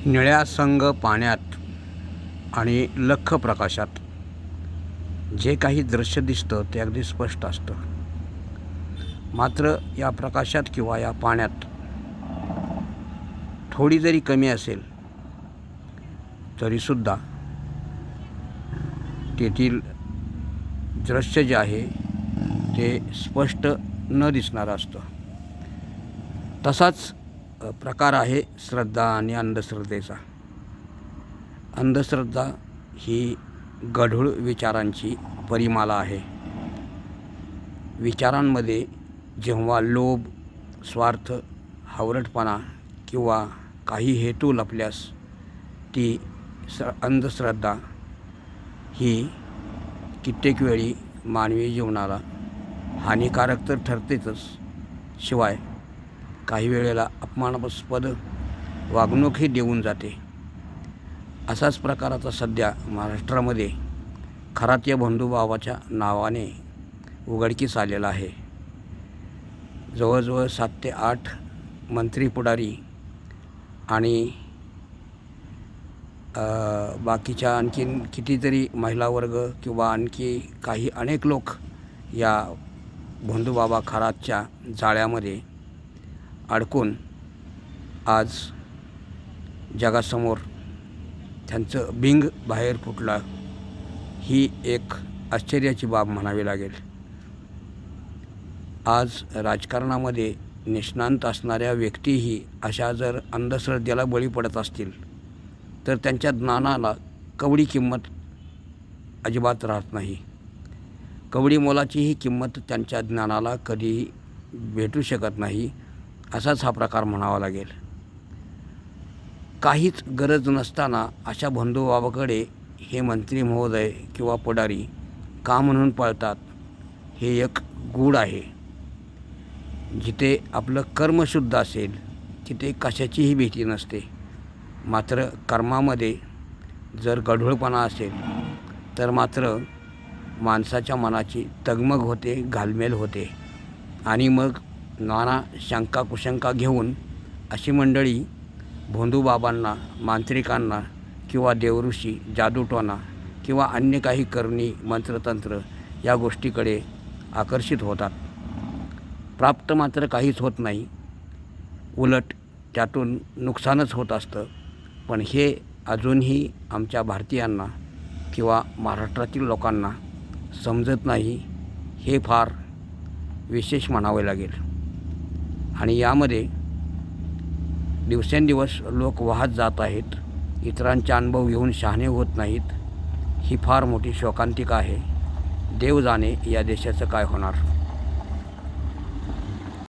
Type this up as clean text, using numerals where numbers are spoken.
निळ्या संग पाण्यात आणि लख्ख प्रकाशात जे काही दृश्य दिसतं ते अगदी स्पष्ट असतं. मात्र या प्रकाशात किंवा या पाण्यात थोडी जरी कमी असेल तरीसुद्धा तेथील दृश्य जे आहे ते स्पष्ट न दिसणारं असतं. तसाच प्रकार आहे श्रद्धा आणि अंधश्रद्धेचा. अंधश्रद्धा ही गढूळ विचारांची परिमाला आहे. विचारांमध्ये जेव्हा लोभ, स्वार्थ, हावरटपणा किंवा काही हेतू लपल्यास ती अंधश्रद्धा ही कित्येक वेळी मानवी जीवनाला हानिकारक तर ठरतेच, शिवाय काही वेळेला अपमानास्पद वागणूकही देऊन जाते. असाच प्रकार आता सध्या महाराष्ट्रामध्ये खरातीय बंधुभावाच्या नावाने उघडकीस आलेला आहे. जवळजवळ 7 ते 8 मंत्री पुढारी आणि बाकीच्या आणखीन कितीतरी महिला वर्ग किंवा आणखी काही अनेक लोक या बंधुबाबा खरातच्या जाळ्यामध्ये अडकून आज जगासमोर त्यांचं बिंग बाहेर फुटलं, ही एक आश्चर्याची बाब म्हणावी लागेल. आज राजकारणामध्ये निष्णात असणाऱ्या व्यक्तीही अशा जर अंधश्रद्धेला बळी पडत असतील तर त्यांच्या ज्ञानाला कवडी किंमत अजिबात राहत नाही. कवडी मोलाचीही किंमत त्यांच्या ज्ञानाला कधीही भेटू शकत नाही. असाच हा प्रकार म्हणावा लागेल. काहीच गरज नसताना अशा बंधुबाबाकडे हे मंत्री महोदय किंवा पुढारी का म्हणून पळतात, हे एक गूढ आहे. जिथे आपलं कर्मशुद्ध असेल तिथे कशाचीही भीती नसते. मात्र कर्मामध्ये जर गढूळपणा असेल तर मात्र माणसाच्या मनाची तगमग होते, घालमेल होते आणि मग नाना शंका कुशंका घेऊन अशी मंडळी भोंदूबाबांना, मांत्रिकांना किंवा देवऋषी, जादूटोणा किंवा अन्य काही करणी मंत्रतंत्र या गोष्टीकडे आकर्षित होतात. प्राप्त मात्र काहीच होत नाही, उलट त्यातून नुकसानच होत असतं. पण हे अजूनही आमच्या भारतीयांना किंवा महाराष्ट्रातील लोकांना समजत नाही. हे फार विशेष म्हणावे लागेल. आणि यामध्ये दिवसेंदिवस लोक वाहत जात आहेत. इतरांचे अनुभव घेऊन शहाणे होत नाहीत. ही फार मोठी शोकांतिका आहे. देव जाणे या देशाचं काय होणार.